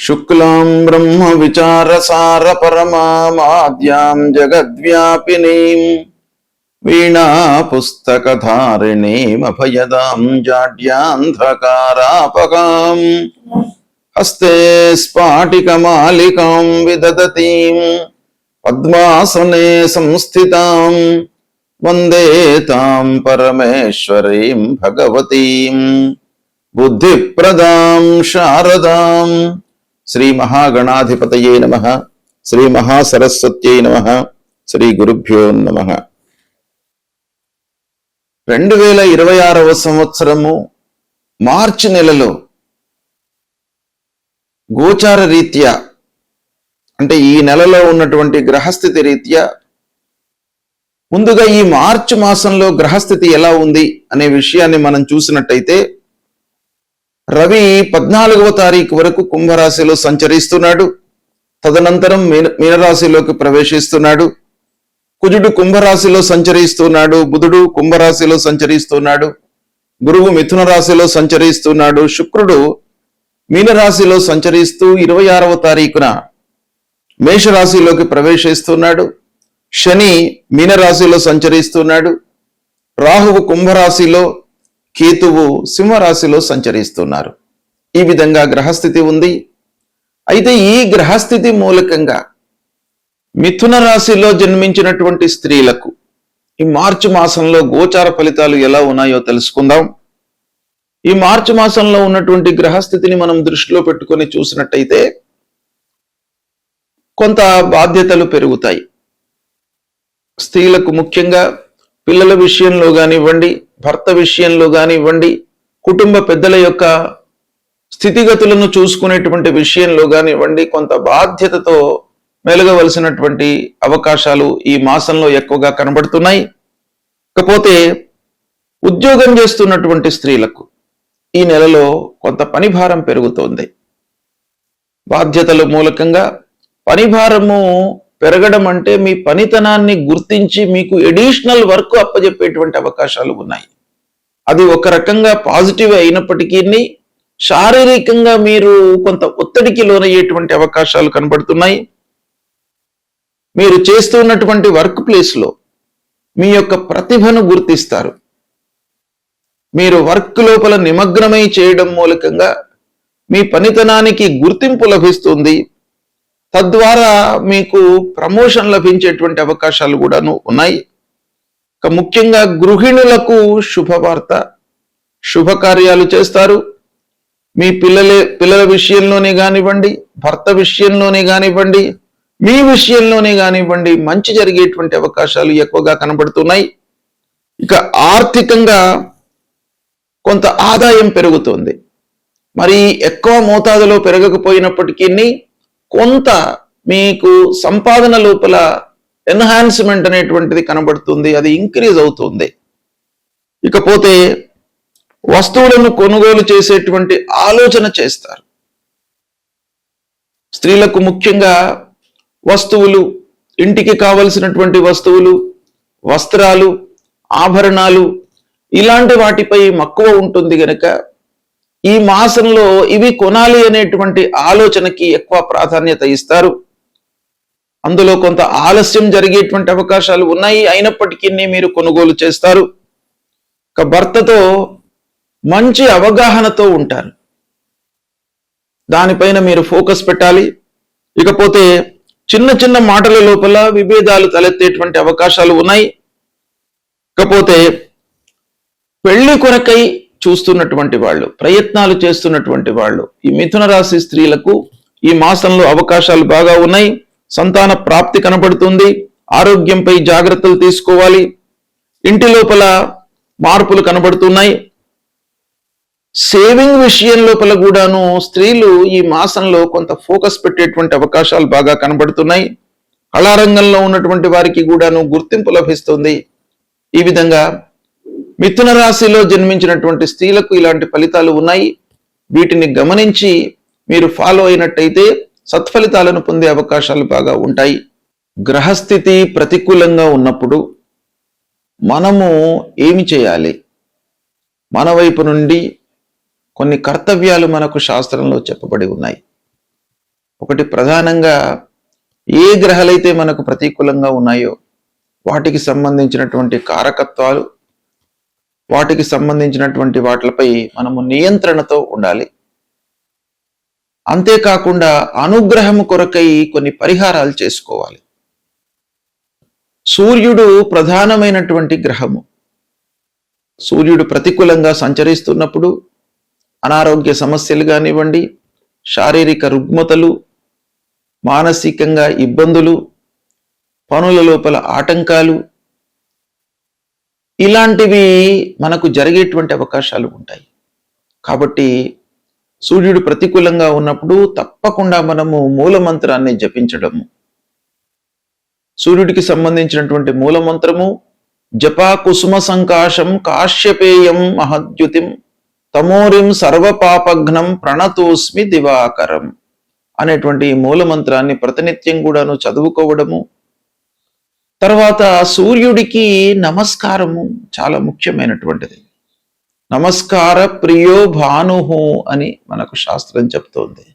శుక్లాం బ్రహ్మ విచారసార పరమాద్యాం జగద్వ్యాపినీం వీణా పుస్తకధారిణీం అభయదాం జాడ్యాంధకారాపకాం హస్తే స్ఫాటికమాలికాం విదదతీం పద్మాసనే సంస్థితాం వందే తాం పరమేశ్వరీం భగవతీం బుద్ధిప్రదాం శారదాం. శ్రీ మహాగణాధిపతయే నమః. శ్రీ మహాసరస్వత్యై నమః. శ్రీ గురుభ్యో నమః. 2026వ సంవత్సరము మార్చి నెలలో గోచార రీత్యా, అంటే ఈ నెలలో ఉన్నటువంటి గ్రహస్థితి రీత్యా ముందుగా ఈ మార్చి మాసంలో గ్రహస్థితి ఎలా ఉంది అనే విషయాన్ని మనం చూసినట్టయితే, రవి 14వ తారీఖు వరకు కుంభరాశిలో సంచరిస్తున్నాడు. తదనంతరం మీనరాశిలోకి ప్రవేశిస్తున్నాడు. కుజుడు కుంభరాశిలో సంచరిస్తున్నాడు. బుధుడు కుంభరాశిలో సంచరిస్తున్నాడు. గురువు మిథున రాశిలో సంచరిస్తున్నాడు. శుక్రుడు మీనరాశిలో సంచరిస్తూ 26వ తారీఖున మేషరాశిలోకి ప్రవేశిస్తున్నాడు. శని మీనరాశిలో సంచరిస్తున్నాడు. రాహువు కుంభరాశిలో, కేతువు సింహరాశిలో సంచరిస్తున్నారు. ఈ విధంగా గ్రహస్థితి ఉంది. అయితే ఈ గ్రహస్థితి మూలకంగా మిథున రాశిలో జన్మించినటువంటి స్త్రీలకు ఈ మార్చి మాసంలో గోచార ఫలితాలు ఎలా ఉన్నాయో తెలుసుకుందాం. ఈ మార్చి మాసంలో ఉన్నటువంటి గ్రహస్థితిని మనం దృష్టిలో పెట్టుకొని చూసినట్టయితే కొంత బాధ్యతలు పెరుగుతాయి. స్త్రీలకు ముఖ్యంగా పిల్లల విషయంలో కానివ్వండి, భర్త విషయంలో కానివ్వండి, కుటుంబ పెద్దల యొక్క స్థితిగతులను చూసుకునేటువంటి విషయంలో కానివ్వండి, కొంత బాధ్యతతో మెలగవలసినటువంటి అవకాశాలు ఈ మాసంలో ఎక్కువగా కనబడుతున్నాయి. కాకపోతే ఉద్యోగం చేస్తున్నటువంటి స్త్రీలకు ఈ నెలలో కొంత పనిభారం పెరుగుతోంది. బాధ్యతల మూలకంగా పనిభారము పెరగడం అంటే మీ పనితనాన్ని గుర్తించి మీకు ఎడిషనల్ వర్క్ అప్పజెప్పేటువంటి అవకాశాలు ఉన్నాయి. అది ఒక రకంగా పాజిటివ్ అయినప్పటికీ శారీరకంగా మీరు కొంత ఒత్తిడికి లోనయ్యేటువంటి అవకాశాలు కనబడుతున్నాయి. మీరు చేస్తున్నటువంటి వర్క్ ప్లేస్లో మీ యొక్క ప్రతిభను గుర్తిస్తారు. మీరు వర్క్ లోపల నిమగ్నమై చేయడం మూలకంగా మీ పనితనానికి గుర్తింపు లభిస్తుంది. తద్వారా మీకు ప్రమోషన్ లభించేటువంటి అవకాశాలు కూడాను ఉన్నాయి. ముఖ్యంగా గృహిణులకు శుభవార్త, శుభకార్యాలు చేస్తారు. మీ పిల్లల విషయంలోనే కానివ్వండి, భర్త విషయంలోనే కానివ్వండి, మీ విషయంలోనే కానివ్వండి, మంచి జరిగేటువంటి అవకాశాలు ఎక్కువగా కనబడుతున్నాయి. ఇక ఆర్థికంగా కొంత ఆదాయం పెరుగుతుంది. మరి ఎక్కువ మోతాదులో పెరగకపోయినప్పటికీ కొంత మీకు సంపాదన లోపల ఎన్హాన్స్మెంట్ అనేటువంటిది కనబడుతుంది. అది ఇంక్రీజ్ అవుతుంది. ఇకపోతే వస్తువులను కొనుగోలు చేసేటువంటి ఆలోచన చేస్తారు. స్త్రీలకు ముఖ్యంగా వస్తువులు, ఇంటికి కావలసినటువంటి వస్తువులు, వస్త్రాలు, ఆభరణాలు ఇలాంటి వాటిపై మక్కువ ఉంటుంది గనక ఈ మాసంలో ఇవి కొనాలి అనేటువంటి ఆలోచనకి ఎక్కువ ప్రాధాన్యత ఇస్తారు. అందులో కొంత ఆలస్యం జరిగేటువంటి అవకాశాలు ఉన్నాయి. అయినప్పటికీ మీరు కొనుగోలు చేస్తారు. భర్తతో మంచి అవగాహనతో ఉంటారు. దానిపైన మీరు ఫోకస్ పెట్టాలి. ఇకపోతే చిన్న చిన్న మాటల లోపల విభేదాలు తలెత్తేటువంటి అవకాశాలు ఉన్నాయి. ఇకపోతే పెళ్లి కొరకై చూస్తున్నటువంటి వాళ్ళు, ప్రయత్నాలు చేస్తున్నటువంటి వాళ్ళు, ఈ మిథున రాశి స్త్రీలకు ఈ మాసంలో అవకాశాలు బాగా ఉన్నాయి. సంతాన ప్రాప్తి కనబడుతుంది. ఆరోగ్యంపై జాగ్రత్తలు తీసుకోవాలి. ఇంటి లోపల మార్పులు కనబడుతున్నాయి. సేవింగ్ విషయం లోపల కూడాను స్త్రీలు ఈ మాసంలో కొంత ఫోకస్ పెట్టేటువంటి అవకాశాలు బాగా కనబడుతున్నాయి. కళారంగంలో ఉన్నటువంటి వారికి కూడాను గుర్తింపు లభిస్తుంది. ఈ విధంగా మిథున రాశిలో జన్మించినటువంటి స్త్రీలకు ఇలాంటి ఫలితాలు ఉన్నాయి. వీటిని గమనించి మీరు ఫాలో అయినట్టయితే సత్ఫలితాలను పొందే అవకాశాలు బాగా ఉంటాయి. గ్రహస్థితి ప్రతికూలంగా ఉన్నప్పుడు మనము ఏమి చేయాలి? మన వైపు నుండి కొన్ని కర్తవ్యాలు మనకు శాస్త్రంలో చెప్పబడి ఉన్నాయి. ఒకటి ప్రధానంగా ఏ గ్రహాలైతే మనకు ప్రతికూలంగా ఉన్నాయో వాటికి సంబంధించినటువంటి కారకత్వాలు, వాటికి సంబంధించినటువంటి వాటిపై మనము నియంత్రణతో ఉండాలి. అంతేకాకుండా అనుగ్రహము కొరకై కొన్ని పరిహారాలు చేసుకోవాలి. సూర్యుడు ప్రధానమైనటువంటి గ్రహము. సూర్యుడు ప్రతికూలంగా సంచరిస్తున్నప్పుడు అనారోగ్య సమస్యలు కానివ్వండి, శారీరక రుగ్మతలు, మానసికంగా ఇబ్బందులు, పనుల లోపల ఆటంకాలు, ఇలాంటివి మనకు జరిగేటువంటి అవకాశాలు ఉంటాయి. కాబట్టి సూర్యుడు ప్రతికూలంగా ఉన్నప్పుడు తప్పకుండా మనము మూలమంత్రాన్ని జపించడము. సూర్యుడికి సంబంధించినటువంటి మూలమంత్రము జపా కుసుమ సంకాశం కాశ్యపేయం మహద్యుతిం తమోరిం సర్వపాపఘ్నం ప్రణతోస్మి దివాకరం అనేటువంటి మూలమంత్రాన్ని ప్రతినిత్యం కూడాను చదువుకోవడము. తర్వాత సూర్యుడికి నమస్కారము చాలా ముఖ్యమైనటువంటిది. నమస్కార ప్రియో భానుహు అని మనకు శాస్త్రం చెప్తోంది.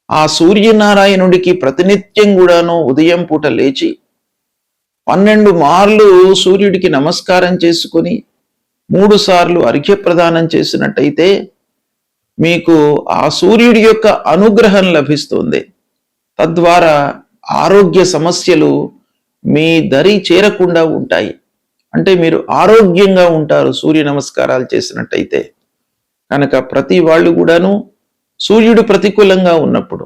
ఆ సూర్యనారాయణుడికి ప్రతినిత్యం కూడాను ఉదయం పూట లేచి 12 మార్లు సూర్యుడికి నమస్కారం చేసుకొని 3 సార్లు అర్ఘ్యప్రదానం చేసినట్టయితే మీకు ఆ సూర్యుడి యొక్క అనుగ్రహం లభిస్తుంది. తద్వారా ఆరోగ్య సమస్యలు మీ దరి చేరకుండా ఉంటాయి. అంటే మీరు ఆరోగ్యంగా ఉంటారు సూర్య నమస్కారాలు చేసినట్టయితే. కనుక ప్రతి వాళ్ళు కూడాను సూర్యుడు ప్రతికూలంగా ఉన్నప్పుడు,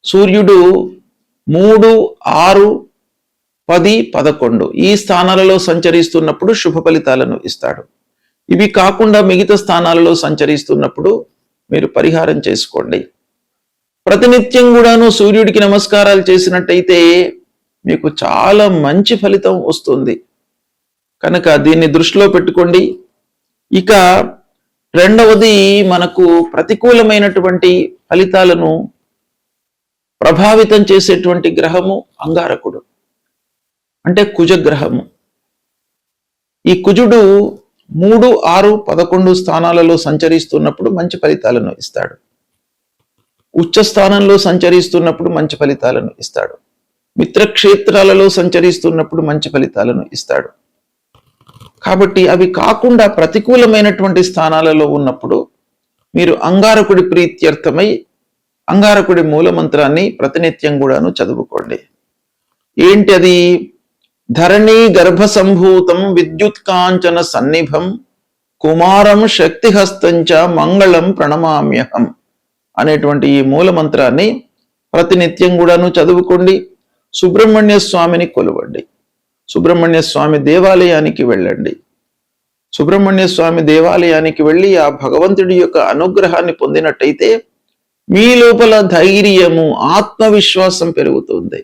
సూర్యుడు 3, 6, 10, 11 ఈ స్థానాలలో సంచరిస్తున్నప్పుడు శుభ ఫలితాలను ఇస్తాడు. ఇవి కాకుండా మిగతా స్థానాలలో సంచరిస్తున్నప్పుడు మీరు పరిహారం చేసుకోండి. ప్రతినిత్యం కూడాను సూర్యుడికి నమస్కారాలు చేసినట్టయితే మీకు చాలా మంచి ఫలితం వస్తుంది. కనుక దీన్ని దృష్టిలో పెట్టుకోండి. ఇక రెండవది, మనకు ప్రతికూలమైనటువంటి ఫలితాలను ప్రభావితం చేసేటువంటి గ్రహము అంగారకుడు, అంటే కుజగ్రహము. ఈ కుజుడు 3, 6, 11 స్థానాలలో సంచరిస్తున్నప్పుడు మంచి ఫలితాలను ఇస్తాడు. ఉచ్చ స్థానంలో సంచరిస్తున్నప్పుడు మంచి ఫలితాలను ఇస్తాడు. మిత్రక్షేత్రాలలో సంచరిస్తున్నప్పుడు మంచి ఫలితాలను ఇస్తాడు. కాబట్టి అవి కాకుండా ప్రతికూలమైనటువంటి స్థానాలలో ఉన్నప్పుడు మీరు అంగారకుడి ప్రీత్యర్థమై అంగారకుడి మూలమంత్రాన్ని ప్రతినిత్యం కూడాను చదువుకోండి. ఏంటి అది? ధరణి గర్భ సంభూతం విద్యుత్ కాంచన సన్నిభం కుమారం శక్తిహస్తంచ మంగళం ప్రణమామ్యహం అనేటువంటి ఈ మూలమంత్రాన్ని ప్రతినిత్యం కూడాను చదువుకోండి. సుబ్రహ్మణ్య స్వామిని కొలవండి. సుబ్రహ్మణ్య స్వామి దేవాలయానికి వెళ్ళండి. సుబ్రహ్మణ్య స్వామి దేవాలయానికి వెళ్ళి ఆ భగవంతుడి యొక్క అనుగ్రహాన్ని పొందినట్టయితే మీ లోపల ధైర్యము, ఆత్మవిశ్వాసం పెరుగుతుంది.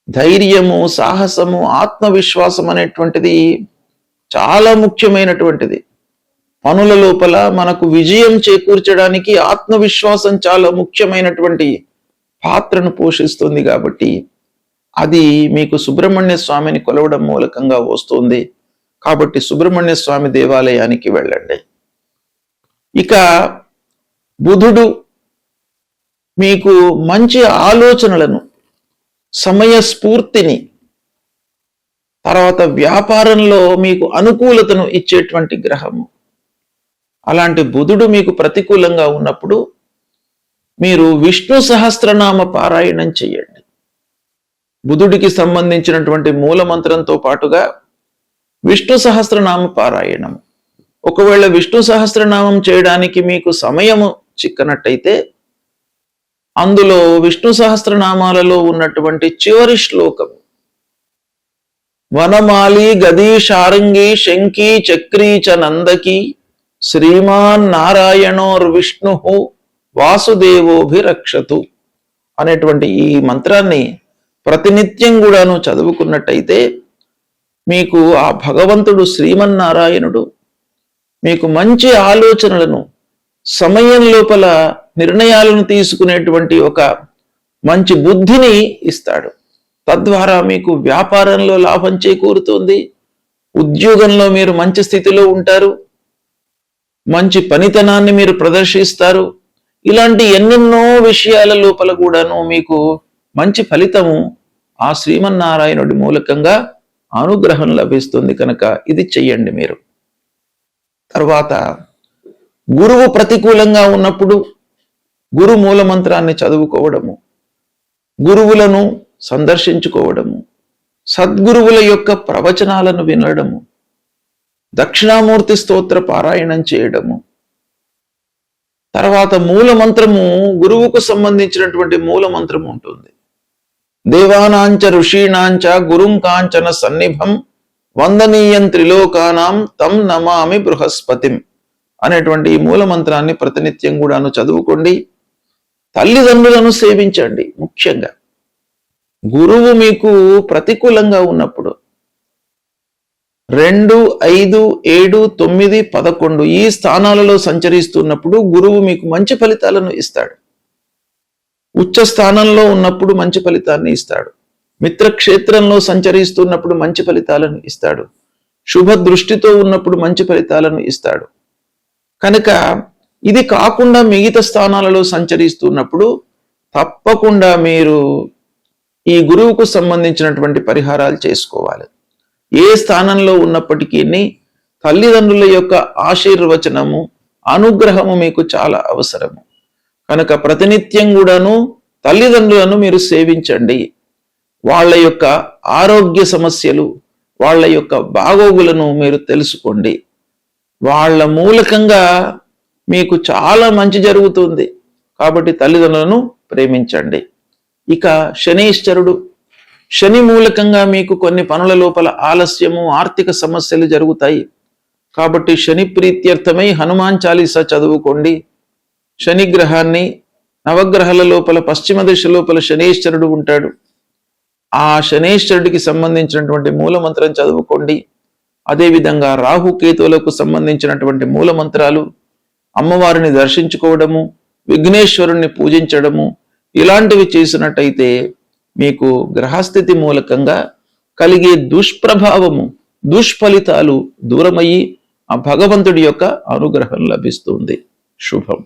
ధైర్యము, సాహసము, ఆత్మవిశ్వాసం అనేటువంటిది చాలా ముఖ్యమైనటువంటిది. పనుల లోపల మనకు విజయం చేకూర్చడానికి ఆత్మవిశ్వాసం చాలా ముఖ్యమైనటువంటి పాత్రను పోషిస్తుంది. కాబట్టి అది మీకు సుబ్రహ్మణ్య స్వామిని కొలవడం మూలకంగా వస్తుంది. కాబట్టి సుబ్రహ్మణ్య స్వామి దేవాలయానికి వెళ్ళండి. ఇక బుధుడు మీకు మంచి ఆలోచనలను, సమయస్ఫూర్తిని, తర్వాత వ్యాపారంలో మీకు అనుకూలతను ఇచ్చేటువంటి గ్రహము. అలాంటి బుధుడు మీకు ప్రతికూలంగా ఉన్నప్పుడు మీరు విష్ణు సహస్రనామ పారాయణం చేయండి. బుధుడికి సంబంధించినటువంటి మూలమంత్రంతో పాటుగా విష్ణు సహస్రనామ పారాయణం. ఒకవేళ విష్ణు సహస్రనామం చేయడానికి మీకు సమయము చిక్కనట్టయితే అందులో విష్ణు సహస్రనామాలలో ఉన్నటువంటి చివరి శ్లోకం వనమాలి గదీ శారంగి శంకీ చక్రీ చ నందకి శ్రీమాన్ నారాయణోర్విష్ణు వాసుదేవోభిరక్షతు అనేటువంటి ఈ మంత్రాన్ని ప్రతినిత్యం కూడాను చదువుకున్నట్టయితే మీకు ఆ భగవంతుడు శ్రీమన్నారాయణుడు మీకు మంచి ఆలోచనలను, సమయం లోపల నిర్ణయాలను తీసుకునేటువంటి ఒక మంచి బుద్ధిని ఇస్తాడు. తద్వారా మీకు వ్యాపారంలో లాభం చేకూరుతుంది. ఉద్యోగంలో మీరు మంచి స్థితిలో ఉంటారు. మంచి పనితనాన్ని మీరు ప్రదర్శిస్తారు. ఇలాంటి ఎన్నెన్నో విషయాల లోపల కూడాను మీకు మంచి ఫలితము ఆ శ్రీమన్నారాయణుడి మూలకంగా అనుగ్రహం లభిస్తుంది కనుక ఇది చెయ్యండి మీరు. తర్వాత గురువు ప్రతికూలంగా ఉన్నప్పుడు గురు మూల మంత్రాన్ని చదువుకోవడము, గురువులను సందర్శించుకోవడము, సద్గురువుల యొక్క ప్రవచనాలను వినడము, దక్షిణామూర్తి స్తోత్ర పారాయణం చేయడము, తర్వాత మూల మంత్రము, గురువుకు సంబంధించినటువంటి మూల మంత్రం ఉంటుంది. దేవానాంచ ఋషీణాంచ గురుం కాంచన సన్నిభం వందనీయం త్రిలోకానాం తం నమామి బృహస్పతిం అనేటువంటి ఈ మూల మంత్రాన్ని ప్రతినిత్యం కూడాను చదువుకోండి. తల్లిదండ్రులను సేవించండి. ముఖ్యంగా గురువు మీకు ప్రతికూలంగా ఉన్నప్పుడు 2, 5, 7, 9, 11 ఈ స్థానాలలో సంచరిస్తున్నప్పుడు గురువు మీకు మంచి ఫలితాలను ఇస్తాడు. ఉచ్చ స్థానంలో ఉన్నప్పుడు మంచి ఫలితాన్ని ఇస్తాడు. మిత్రక్షేత్రంలో సంచరిస్తున్నప్పుడు మంచి ఫలితాలను ఇస్తాడు. శుభ దృష్టితో ఉన్నప్పుడు మంచి ఫలితాలను ఇస్తాడు. కనుక ఇది కాకుండా మిగతా స్థానాలలో సంచరిస్తున్నప్పుడు తప్పకుండా మీరు ఈ గురువుకు సంబంధించినటువంటి పరిహారాలు చేసుకోవాలి. ఏ స్థానంలో ఉన్నప్పటికీ తల్లిదండ్రుల యొక్క ఆశీర్వచనము, అనుగ్రహము మీకు చాలా అవసరము. కనుక ప్రతినిత్యం కూడాను తల్లిదండ్రులను మీరు సేవించండి. వాళ్ళ యొక్క ఆరోగ్య సమస్యలు, వాళ్ళ యొక్క బాగోగులను మీరు తెలుసుకోండి. వాళ్ళ మూలకంగా మీకు చాలా మంచి జరుగుతుంది. కాబట్టి తల్లిదండ్రులను ప్రేమించండి. ఇక శనీశ్వరుడు, శని మూలకంగా మీకు కొన్ని పనుల లోపల ఆలస్యము, ఆర్థిక సమస్యలు జరుగుతాయి. కాబట్టి శని ప్రీత్యర్థమై హనుమాన్ చాలీసా చదువుకోండి. శని గ్రహాన్ని, నవగ్రహాల లోపల పశ్చిమ దిశ లోపల శనీశ్వరుడు ఉంటాడు. ఆ శనీశ్వరుడికి సంబంధించినటువంటి మూలమంత్రం చదువుకోండి. అదేవిధంగా రాహుకేతువులకు సంబంధించినటువంటి మూలమంత్రాలు, అమ్మవారిని దర్శించుకోవడము, విఘ్నేశ్వరుణ్ణి పూజించడము, ఇలాంటివి చేసినట్టయితే మీకు గ్రహస్థితి మూలకంగా కలిగే దుష్ప్రభావము, దుష్ఫలితాలు దూరమయ్యి ఆ భగవంతుడి యొక్క అనుగ్రహం లభిస్తుంది. శుభం.